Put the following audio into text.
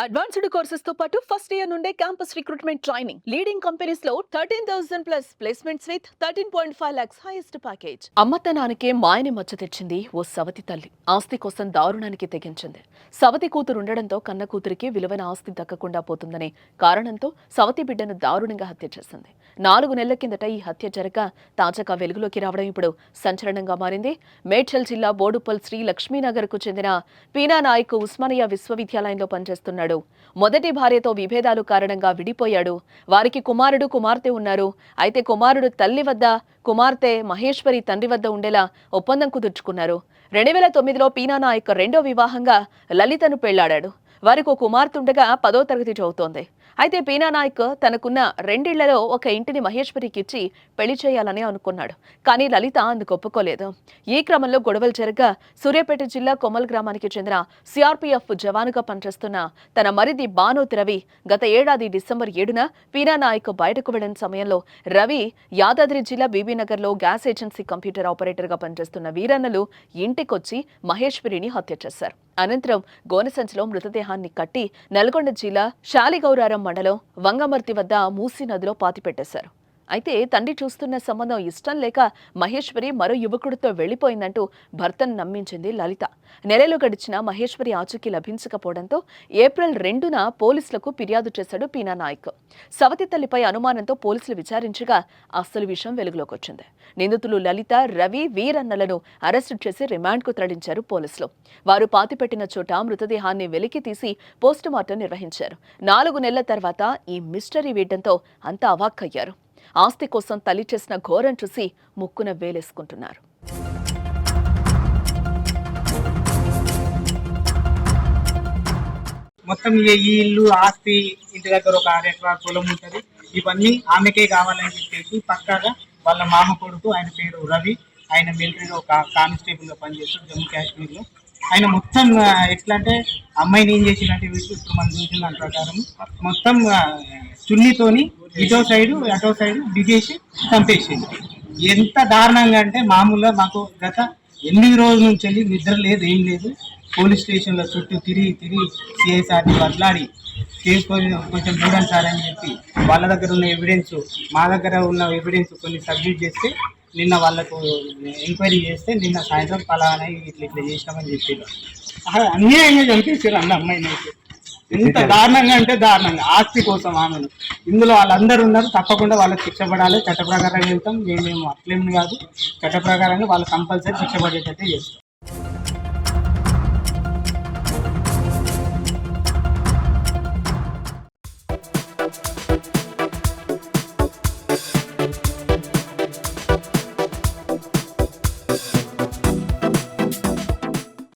Advanced courses తో పాటు first year నుండే campus recruitment training leading companies లో 13,000 plus placements with 13.5 lakhs highest package. అమ్మతనానికే మాయని మచ్చ తెచ్చింది ఓ సవతి తల్లి. ఆస్తి కోసం దారుణానికి తెగించింది. సవతి కూతురు ఉండడంతో కన్న కూతురికి విలువైన ఆస్తి దక్కకుండా పోతుందనే కారణంతో సవతి బిడ్డను దారుణంగా హత్య చేసింది. 4 నెలల కిందట ఈ హత్య జరగ తాజాగా వెలుగులోకి రావడం ఇప్పుడు సంచలనంగా మారింది. మేడ్చల్ జిల్లా బోడుపల్ శ్రీ లక్ష్మీనగర్ కు చెందిన పీనా నాయక్ ఉస్మానియా విశ్వవిద్యాలయంలో పనిచేస్తున్నాడు. మొదటి భార్యతో విభేదాలు కారణంగా విడిపోయాడు. వారికి కుమారుడు కుమార్తె ఉన్నారు. అయితే కుమారుడు తల్లి వద్ద, కుమార్తె మహేశ్వరి తండ్రి వద్ద ఉండేలా ఒప్పందం కుదుర్చుకున్నారు. 2009లో పీనా నాయక్ రెండో వివాహంగా లలితను పెళ్లాడాడు. వారికి ఒక కుమార్తె ఉండగా 10వ తరగతి చదువుతోంది. అయితే పీనా నాయక్ తనకున్న 2 ఇళ్లలో ఒక ఇంటిని మహేశ్వరికి ఇచ్చి పెళ్లి చేయాలని అనుకున్నాడు. కానీ లలిత అందుకు ఒప్పుకోలేదు. ఈ క్రమంలో గొడవలు జరగగా సూర్యాపేట జిల్లా కొమల్ గ్రామానికి చెందిన సిఆర్పీఎఫ్ జవానుగా పనిచేస్తున్న తన మరిది బానోత్ రవి గత ఏడాది డిసెంబర్ 7న పీనా నాయక్ బయటకు వెళ్లిన సమయంలో రవి యాదాద్రి జిల్లా బీబీనగర్లో గ్యాస్ ఏజెన్సీ కంప్యూటర్ ఆపరేటర్గా పనిచేస్తున్న వీరన్నలు ఇంటికొచ్చి మహేశ్వరిని హత్య చేశారు. అనంతరం గోనెసంచిలో మృతదేహాన్ని కట్టి నల్గొండ జిల్లా శాలిగౌరారం మండలం వంగమర్తి వద్ద మూసీ నదిలో పాతిపెట్టేశారు. అయితే తండ్రి చూస్తున్న సంబంధం ఇష్టం లేక మహేశ్వరి మరో యువకుడితో వెళ్లిపోయిందంటూ భర్తను నమ్మించింది లలిత. నెలలు గడిచినా మహేశ్వరి ఆచూకీ లభించకపోవడంతో ఏప్రిల్ 2న పోలీసులకు ఫిర్యాదు చేశాడు పీనా నాయక్. సవతి తల్లిపై అనుమానంతో పోలీసులు విచారించగా అసలు విషయం వెలుగులోకి వచ్చింది. నిందితులు లలిత, రవి, వీరన్నలను అరెస్టు చేసి రిమాండ్కు తరలించారు పోలీసులు. వారు పాతిపెట్టిన చోట మృతదేహాన్ని వెలికి తీసి పోస్టుమార్టం నిర్వహించారు. 4 నెలల తర్వాత ఈ మిస్టరీ వీడడంతో అంతా అవాక్కయ్యారు. ఆస్తి కోసం తల్లి చేసిన ఘోరం చూసి ముక్కున వేలేసుకుంటున్నారు. మొత్తం ఈ ఇల్లు, ఆస్తి, ఇంటి దగ్గర ఒక 6 ఎకరాల పొలం ఉంటుంది. ఇవన్నీ ఆమెకే కావాలని చెప్పేసి పక్కాగా వాళ్ళ మామ కొడుకు, ఆయన పేరు రవి, ఆయన మిలిటరీలో ఒక కానిస్టేబుల్ గా పనిచేస్తాడు జమ్మూ కాశ్మీర్ లో. ఆయన మొత్తం ఎట్లా అంటే అమ్మాయిని ఏం చేసిందంటే ఇప్పుడు మనం చూసిన దాని ప్రకారం మొత్తం చున్నీతోని ఇటో సైడు అటో సైడు దిగేసి చంపేసింది. ఎంత దారుణంగా అంటే మామూలుగా మాకు గత 8 రోజుల నుంచి వెళ్ళి నిద్ర లేదు, ఏం లేదు. పోలీస్ స్టేషన్లో చుట్టూ తిరిగి సిఐ సార్ని బదలాడి కేసు కొంచెం చూడండి సార్ అని చెప్పి వాళ్ళ దగ్గర ఉన్న ఎవిడెన్స్, మా దగ్గర ఉన్న ఎవిడెన్స్ కొన్ని సబ్మిట్ చేస్తే నిన్న వాళ్ళకు ఎంక్వైరీ చేస్తే నిన్న సాయంత్రం పలానా ఇట్లా చేసినామని చెప్పారు. అన్యాయంగా చంపేసారు అన్న అమ్మాయిని. అయితే ఎంత దారుణంగా అంటే దారుణంగా, ఆస్తి కోసం ఆమెను. ఇందులో వాళ్ళందరూ ఉన్నారు, తప్పకుండా వాళ్ళకి శిక్ష పడాలి. చట్ట ప్రకారంగా వెళ్తాం, మేము అట్లేమి కాదు, చట్ట ప్రకారంగా వాళ్ళు కంపల్సరీ శిక్ష పడేటట్టే చేస్తాం.